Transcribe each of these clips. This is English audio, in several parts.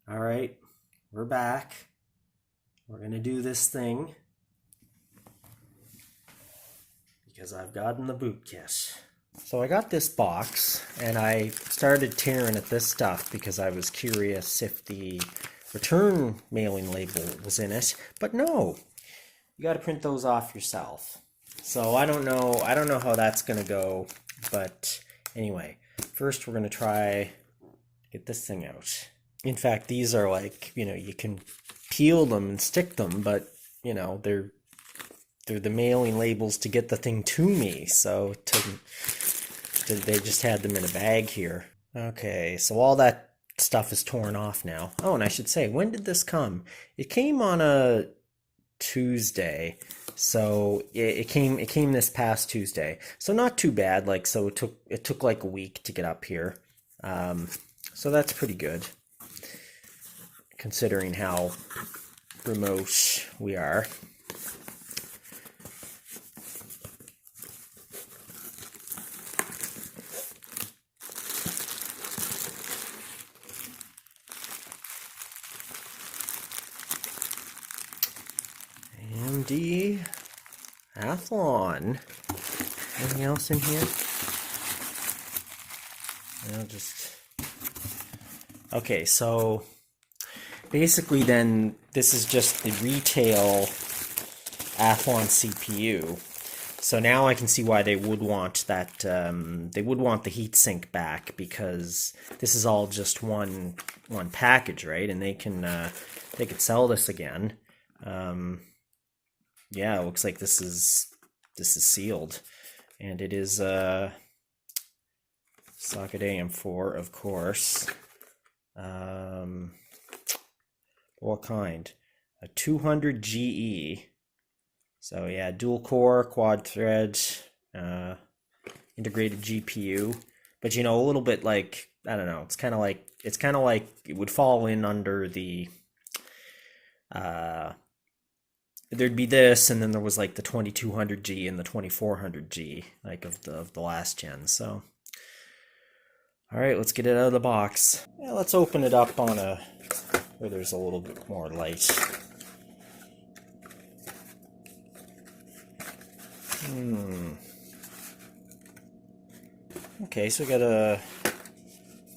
All right, we're back. We're gonna do this thing because I've gotten the boot kit. So I got this box and I started tearing at this stuff because I was curious if the return mailing label was in it, but no, you got to print those off yourself. So I don't know how that's gonna go, but anyway, first we're gonna try get this thing out. In fact, these are like, you can peel them and stick them, but they're the mailing labels to get the thing to me. So they just had them in a bag here. Okay, so all that stuff is torn off now. Oh, and I should say, when did this come? It came on a Tuesday. So it came this past Tuesday. So not too bad. Like, so it took like a week to get up here. So that's pretty good, considering how remote we are. AMD Athlon. Anything else in here? Okay, so basically then this is just the retail Athlon CPU. So now I can see why they would want that, they would want the heatsink back, because this is all just one package, right? And they could sell this again. Yeah, it looks like this is sealed, and it is socket AM4, of course. What kind? A 200 GE. So yeah, dual core, quad thread, integrated GPU. But a little bit like, I don't know, it's kind of like it would fall in under the there'd be this, and then there was like the 2200G and the 2400G, like of the last gen. So all right, let's get it out of the box. Yeah, let's open it up on where there's a little bit more light. Okay, so we got a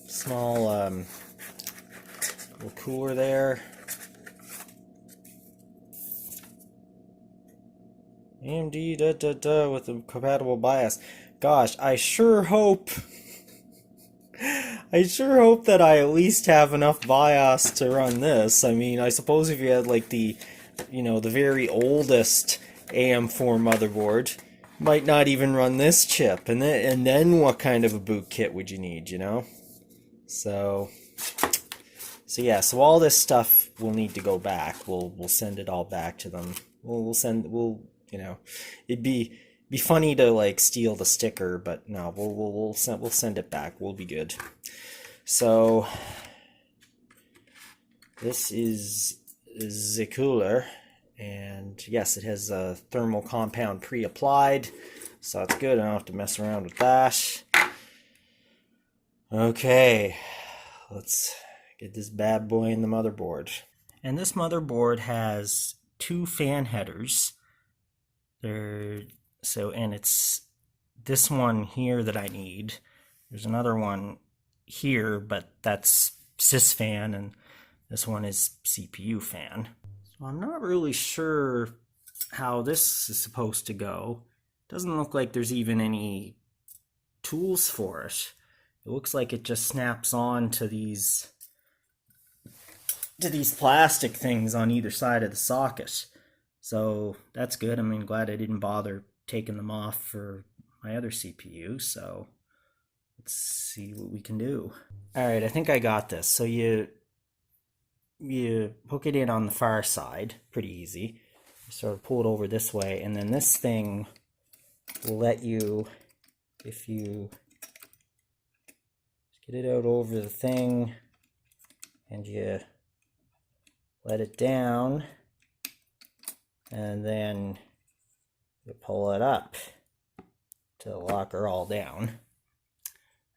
small little cooler there. AMD with a compatible BIOS. Gosh, I sure hope that I at least have enough BIOS to run this. I mean, I suppose if you had like the very oldest AM4 motherboard, might not even run this chip. And then what kind of a boot kit would you need, So yeah, so all this stuff will need to go back. We'll send it all back to them. It'd be funny to like steal the sticker, but no, we'll send it back. We'll be good. So this is the cooler, and yes, it has a thermal compound pre-applied, so that's good. I don't have to mess around with that. Okay, let's get this bad boy in the motherboard. And this motherboard has two fan headers. And it's this one here that I need. There's another one here, but that's sys fan, and this one is CPU fan. So I'm not really sure how this is supposed to go. Doesn't look like there's even any tools for it. It looks like it just snaps on to these plastic things on either side of the socket. So that's good. I mean, glad I didn't bother taking them off for my other CPU. So let's see what we can do. All right, I think I got this. So you hook it in on the far side, pretty easy. You sort of pull it over this way, and then this thing will let you, if you get it out over the thing and you let it down, and then you pull it up to lock her all down.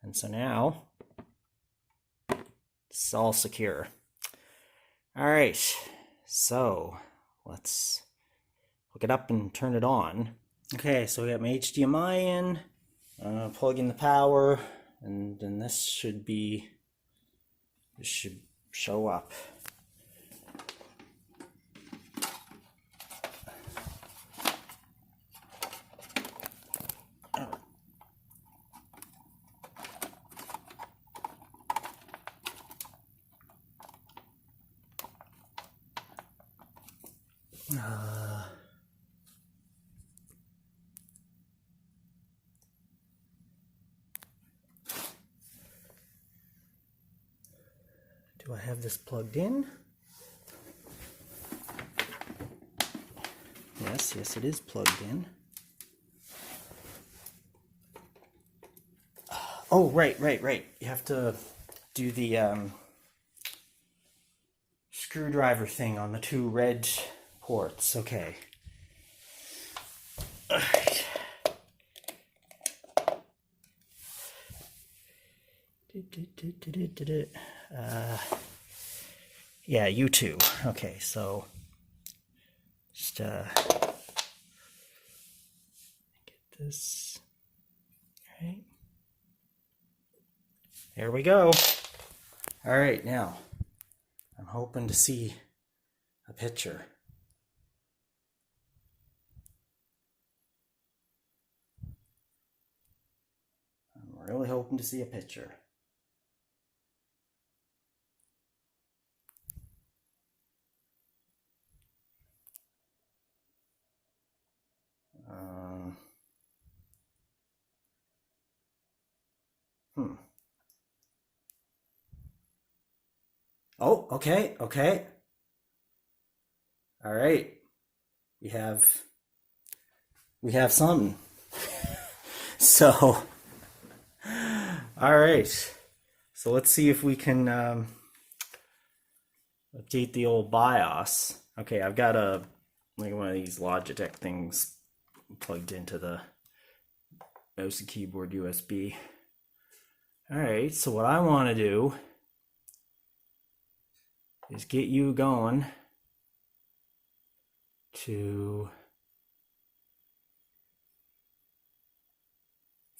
And so now it's all secure. All right, so let's hook it up and turn it on. Okay, so we got my HDMI in, plug in the power, and then this should show up. Do I have this plugged in? Yes, it is plugged in. Oh, right. You have to do the screwdriver thing on the two red ports. Okay. All right. Yeah, you too. Okay, so just get this. All right. There we go. All right, now I'm hoping to see a picture. I'm really hoping to see a picture. Oh, okay. All right. We have something. So, all right. So let's see if we can update the old BIOS. Okay, I've got like one of these Logitech things plugged into the mouse and keyboard USB. All right, so what I want to do is get you going to,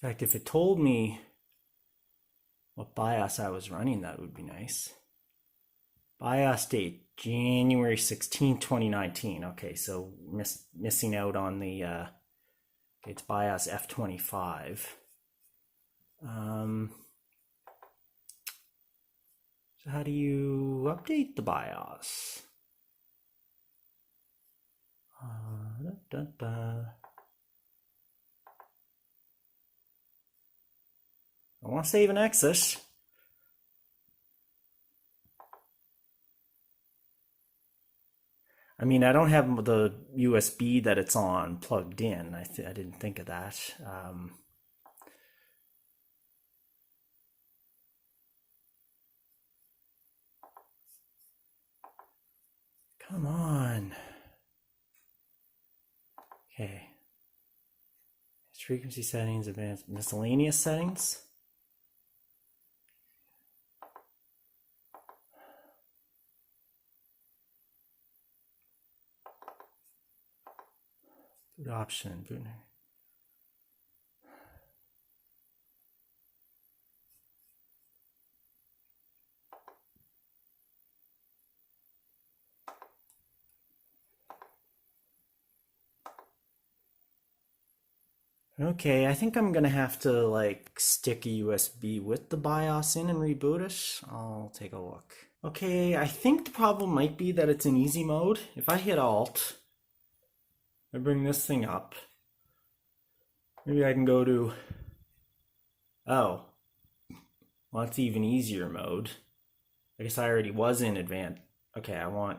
in fact, if it told me what BIOS I was running, that would be nice. BIOS date, January 16, 2019. Okay, so missing out on the, it's BIOS F25. So how do you update the BIOS? I want to save and exit. I mean, I don't have the USB that it's on plugged in. I didn't think of that. Come on. Okay. Frequency settings, advanced miscellaneous settings. Boot option. Boot. Okay, I think I'm gonna have to like stick a USB with the BIOS in and reboot it. I'll take a look. Okay, I think the problem might be that it's in easy mode. If I hit Alt, I bring this thing up. Maybe I can go to, oh, well, it's even easier mode. I guess I already was in advanced. Okay, I want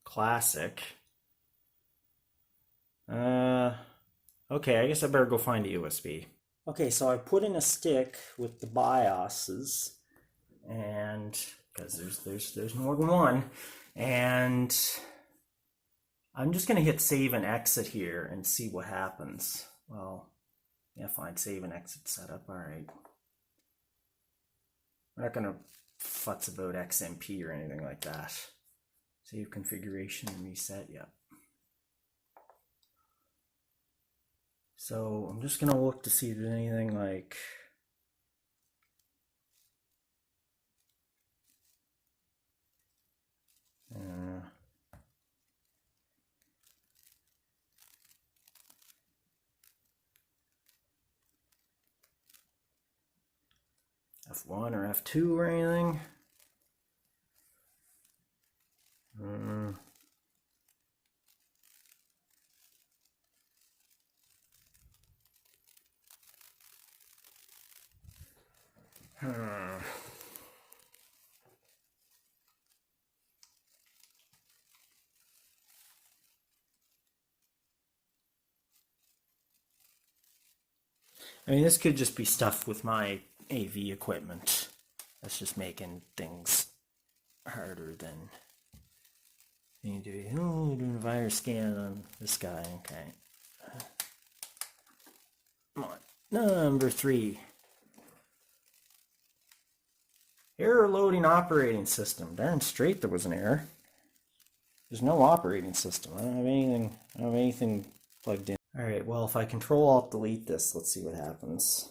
classic. Okay, I guess I better go find a USB. Okay, so I put in a stick with the BIOSes, and because there's more than one, and I'm just gonna hit save and exit here and see what happens. Well, yeah, fine, save and exit setup. All right, we're not gonna futz about XMP or anything like that. Save configuration and reset, yep. So I'm just gonna look to see if there's anything like F1 or F2 or anything. I mean, this could just be stuff with my AV equipment. That's just making things harder than you do. Oh, doing a virus scan on this guy. Okay. Come on. Number 3. Error loading operating system. Darn straight there was an error. There's no operating system. I don't have anything plugged in. Alright, well, if I Control-Alt-Delete this, let's see what happens.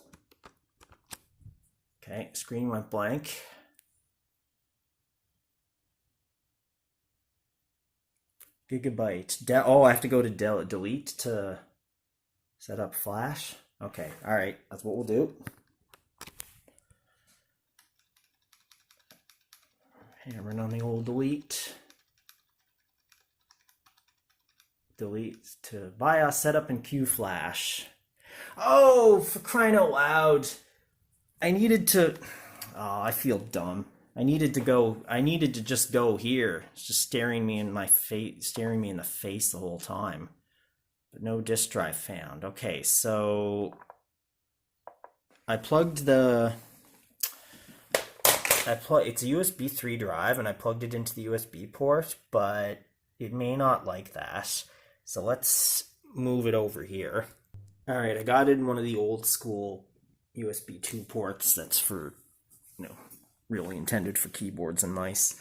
Okay, screen went blank. Gigabyte. Oh, I have to go to delete to set up flash? Okay, alright, that's what we'll do. Hammering on the old delete. Delete to BIOS setup in QFlash. Oh, for crying out loud. I needed to, oh, I feel dumb. I needed to just go here. It's just staring me in the face the whole time. But no disk drive found. Okay, so I plugged it's a USB 3 drive and I plugged it into the USB port, but it may not like that. So let's move it over here. All right, I got it in one of the old school USB 2 ports that's for, really intended for keyboards and mice.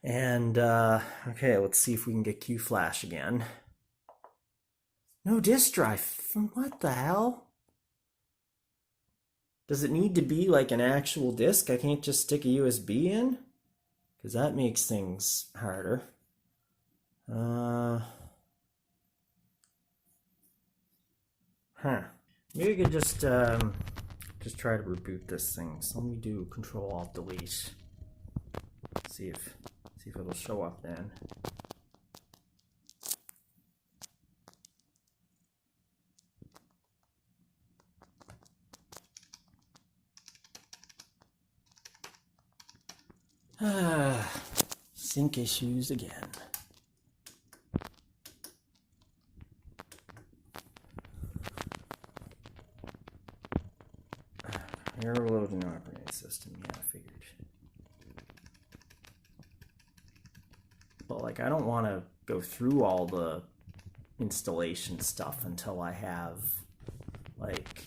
And, okay, let's see if we can get QFlash again. No disk drive. What the hell? Does it need to be like an actual disk? I can't just stick a USB in? Because that makes things harder. Maybe I could just try to reboot this thing. So let me do Control-Alt-Delete. See if it'll show up then. Sync issues again. Error loading operating system, yeah, I figured. But like, I don't want to go through all the installation stuff until I have like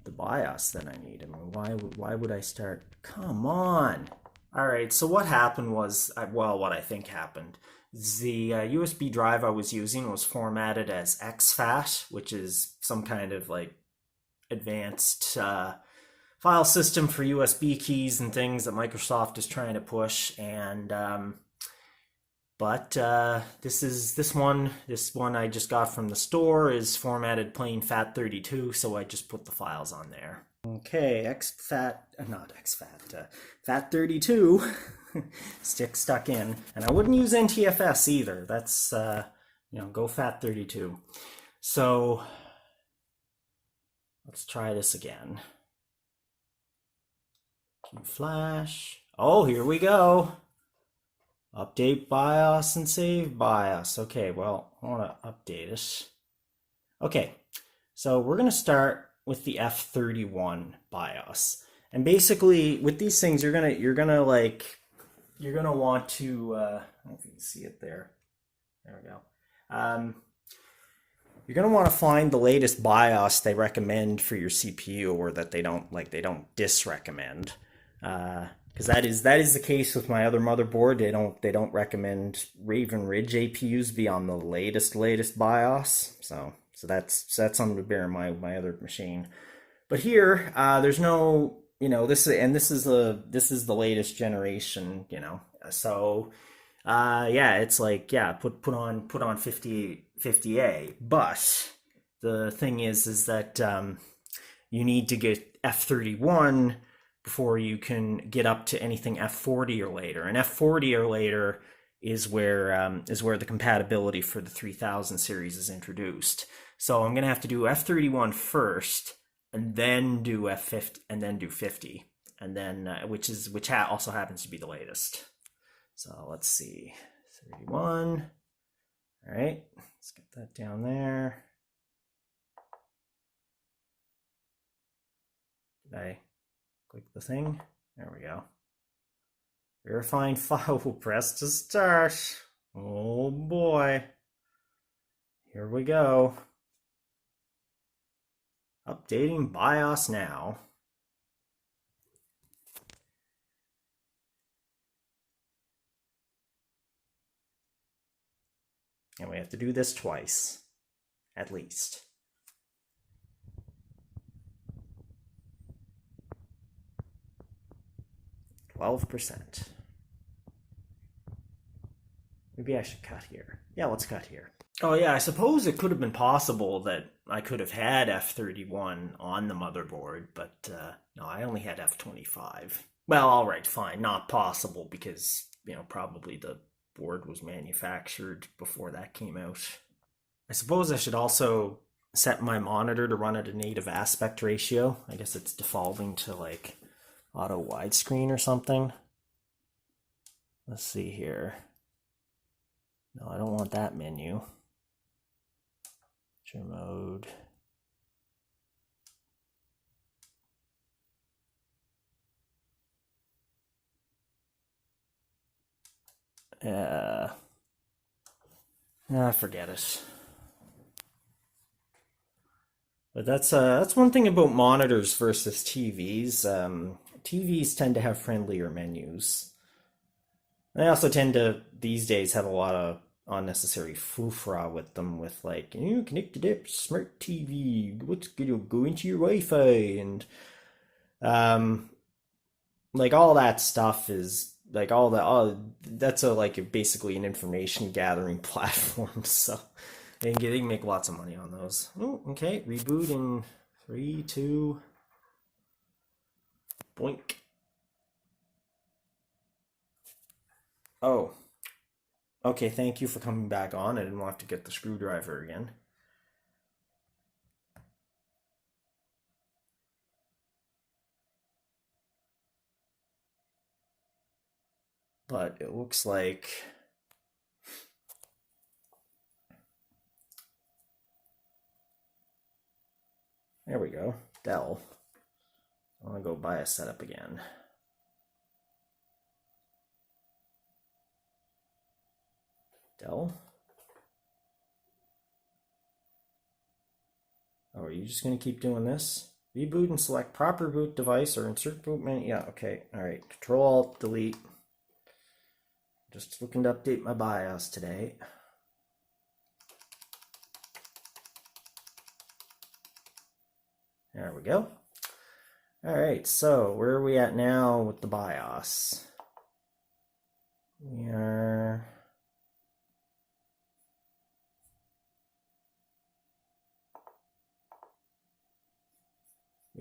the BIOS that I need. I mean, why would I start? Come on. All right, so what happened was, well, what I think happened is the USB drive I was using was formatted as exFAT, which is some kind of like advanced file system for USB keys and things that Microsoft is trying to push. And this one I just got from the store is formatted plain FAT32, so I just put the files on there. Okay, FAT32 stuck in, and I wouldn't use NTFS either. That's go FAT32. So let's try this again. Flash. Oh, here we go. Update BIOS and save BIOS. Okay, well, I want to update it. Okay, so we're going to start with the F31 BIOS. And basically, with these things, you're gonna want to. I don't know if you can see it there. There we go. You're gonna want to find the latest BIOS they recommend for your CPU, or that they don't disrecommend. because that is the case with my other motherboard. They don't recommend Raven Ridge APUs be on the latest BIOS. So that's something to bear in mind with my other machine. But here, there's no, this is the latest generation, So yeah, it's like, yeah, put on 50A. But the thing is that you need to get F31 before you can get up to anything F40 or later. And F40 or later is where the compatibility for the 3000 series is introduced. So I'm gonna have to do F31 first, and then do F50, and then do 50, and then which also happens to be the latest. So let's see, 31. All right, let's get that down there. Did I click the thing? There we go. Verifying file. Press to start. Oh boy. Here we go. Updating BIOS now. And we have to do this twice, at least. %. Maybe I should cut here. Yeah, let's cut here. Oh yeah, I suppose it could have been possible that I could have had F31 on the motherboard, but no, I only had F25. Well, all right, fine. Not possible because, probably the board was manufactured before that came out. I suppose I should also set my monitor to run at a native aspect ratio. I guess it's defaulting to like auto widescreen or something. Let's see here. No, I don't want that menu. Picture mode. Forget it. But that's one thing about monitors versus TVs. TVs tend to have friendlier menus. They also tend to, these days, have a lot of unnecessary foofra with them, with like, connected up smart TV, what's gonna go into your Wi-Fi, and like all that stuff is like that's basically an information gathering platform. So they can make lots of money on those. Oh, okay, reboot in 3, 2, boink. Oh, okay, thank you for coming back on. I didn't want to get the screwdriver again. But it looks like there we go. Dell. I want to go buy a setup again. Dell. Oh, are you just going to keep doing this? Reboot and select proper boot device or insert boot menu. Yeah, okay. All right. Control Alt Delete. Just looking to update my BIOS today. There we go. All right, so where are we at now with the BIOS? We are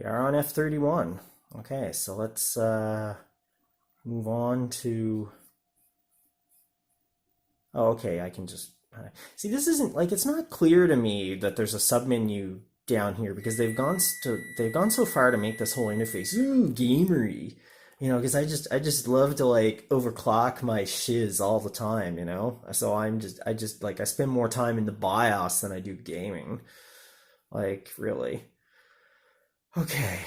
on F31. Okay, so let's move on to. Oh, okay, I can just see. This isn't like, it's not clear to me that there's a submenu down here because they've gone so far to make this whole interface gamery, because I just love to like overclock my shiz all the time, so I spend more time in the BIOS than I do gaming, like, really. Okay,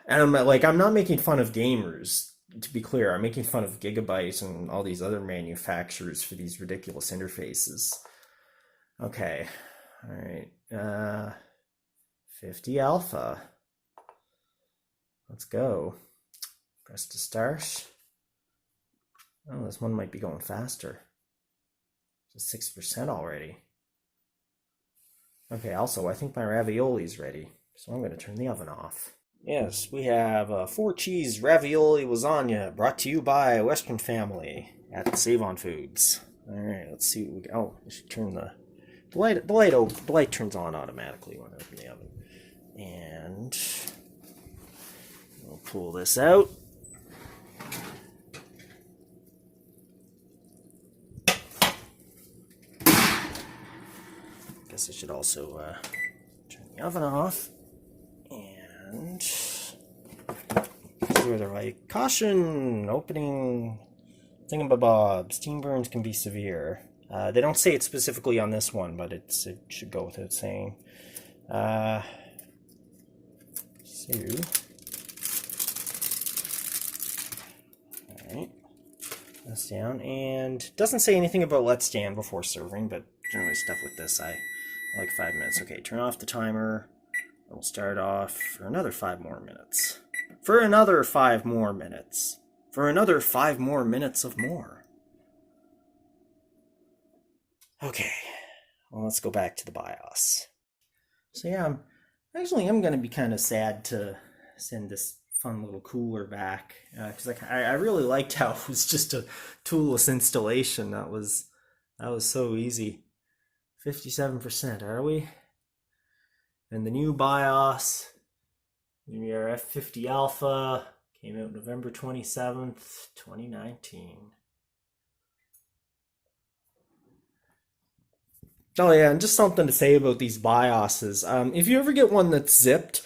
and I'm not making fun of gamers, to be clear. I'm making fun of Gigabyte and all these other manufacturers for these ridiculous interfaces. Okay, all right. 50 alpha. Let's go. Press to start. Oh, this one might be going faster. It's 6% already. Okay, also, I think my ravioli's ready, so I'm going to turn the oven off. Yes, we have a 4-cheese ravioli lasagna brought to you by Western Family at Save On Foods. All right, let's see what we got. Oh, I should turn the light. The light turns on automatically when I open the oven, and we'll pull this out. Guess I should also turn the oven off. And where they're like, caution, opening thingamabob, steam burns can be severe. They don't say it specifically on this one, but it should go without saying. So, alright, that's down, and it doesn't say anything about let's stand before serving, but generally stuff with this, I like 5 minutes. Okay, turn off the timer. We'll start off for another 5 more minutes. For another 5 more minutes. For another 5 more minutes of more. Okay, well, let's go back to the BIOS. So yeah, I'm going to be kind of sad to send this fun little cooler back, because I really liked how it was just a toolless installation. That was so easy. 57%, are we? And the new BIOS, the F50 Alpha, came out November 27th, 2019. Oh yeah, and just something to say about these BIOSes. If you ever get one that's zipped,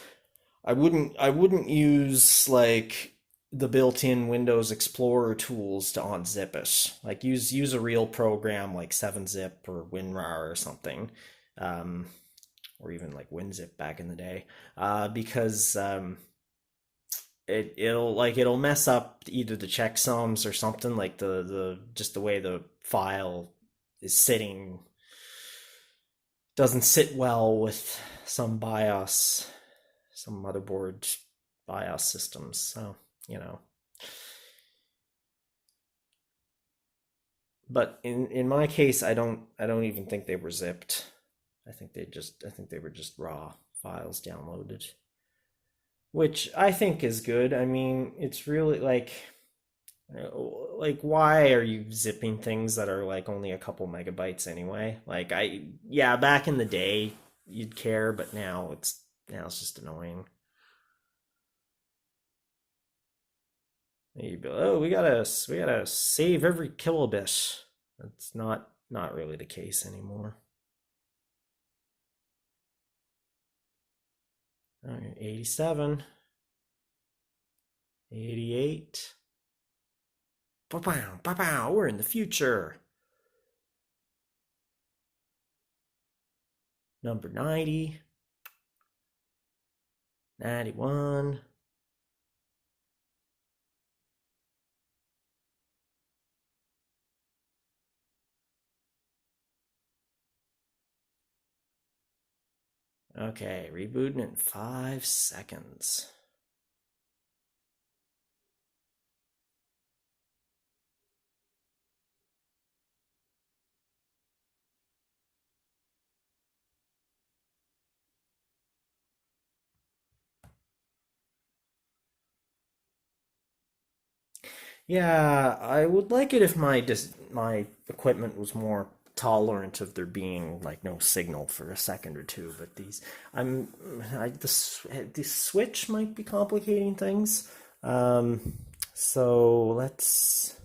I wouldn't use like the built-in Windows Explorer tools to unzip it. Like use a real program like 7-zip or WinRAR or something. Or even like WinZip back in the day, because it'll mess up either the checksums or something, like the just the way the file is sitting doesn't sit well with some BIOS, some motherboard BIOS systems. So but in my case, I don't even think they were zipped. I think they were just raw files downloaded, which I think is good. I mean, it's really like why are you zipping things that are like only a couple megabytes anyway? Like yeah, back in the day you'd care, but now it's just annoying. You'd be like, oh, we gotta save every kilobit. That's not really the case anymore. All right, 87, 88. Ba-pow, ba-pow, we're in the future. Number 90, 91. Okay, rebooting in 5 seconds. Yeah, I would like it if my equipment was more tolerant of there being like no signal for a second or two. But I'm, the switch might be complicating things. So let's.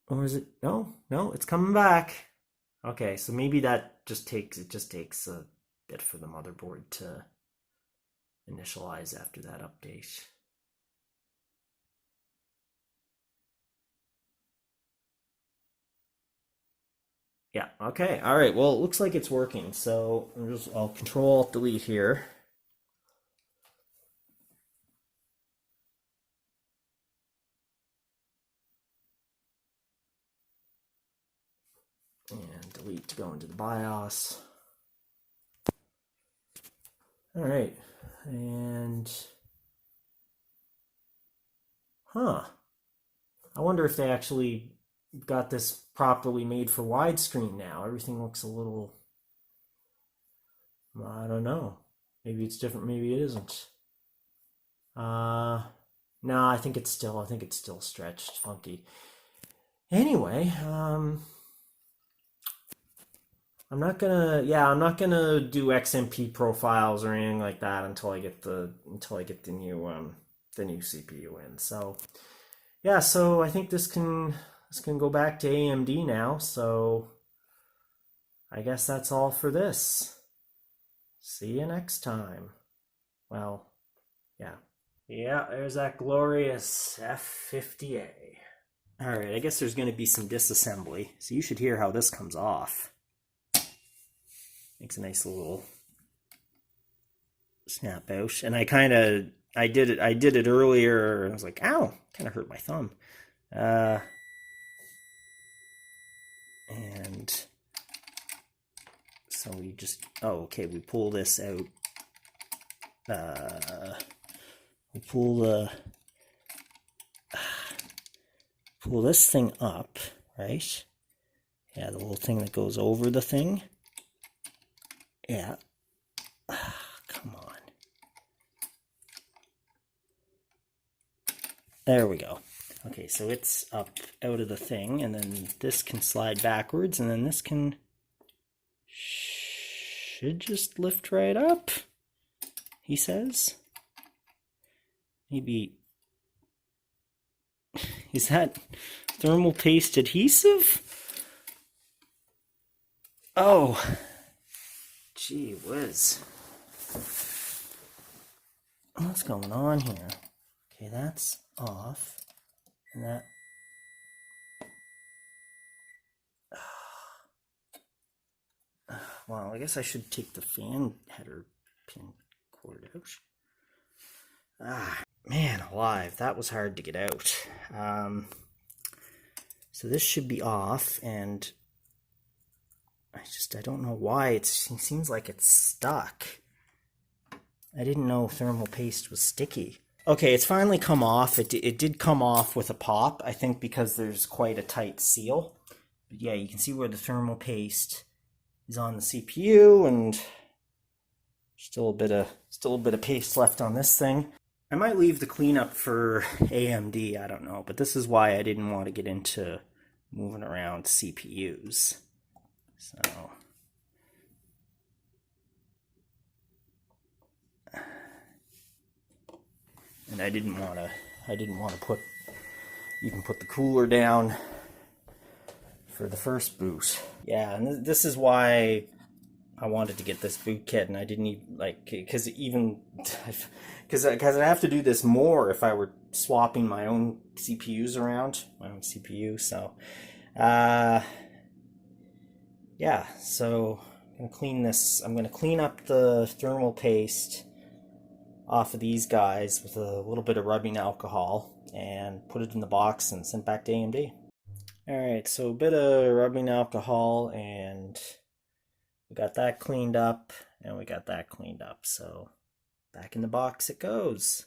Or is it? No, it's coming back. Okay, so maybe that just takes a bit for the motherboard to initialize after that update. Yeah, okay, all right, well, it looks like it's working, so I'll Control Alt Delete here. And delete to go into the BIOS. All right, and I wonder if they actually got this properly made for widescreen now. Everything looks a little, I don't know. Maybe it's different, maybe it isn't. No, I think it's still stretched, funky. Anyway, I'm not gonna do XMP profiles or anything like that until I get the new CPU in. So yeah, so I think this can go back to AMD now. So I guess that's all for this. See you next time. Well, yeah. Yeah, there's that glorious F50A. Alright, I guess there's going to be some disassembly. So you should hear how this comes off. Makes a nice little snap out. And I did it earlier. I was like, ow, kind of hurt my thumb. And so we just, we pull this out. We pull this thing up, right? Yeah, the little thing that goes over the thing. Yeah. Come on. There we go. Okay, so it's up out of the thing, and then this can slide backwards, and then this should just lift right up, he says. Maybe, is that thermal paste adhesive? Oh, gee whiz. What's going on here? Okay, that's off. And that... Well, I guess I should take the fan header pin cord out. Man alive, that was hard to get out. So this should be off, and I don't know why it seems like it's stuck. I didn't know thermal paste was sticky. Okay, it's finally come off. It did come off with a pop, I think because there's quite a tight seal. But yeah, you can see where the thermal paste is on the CPU, and still a bit of paste left on this thing. I might leave the cleanup for AMD, I don't know, but this is why I didn't want to get into moving around CPUs. So and I didn't want to put the cooler down for the first boot. Yeah, and this is why I wanted to get this boot kit, and I didn't even because I have to do this more if I were swapping my own CPUs around, my own CPU. So yeah, so I'm gonna clean this. I'm gonna clean up the thermal paste off of these guys with a little bit of rubbing alcohol and put it in the box and send back to AMD. Alright, so a bit of rubbing alcohol, and we got that cleaned up, and we got that cleaned up. So back in the box it goes.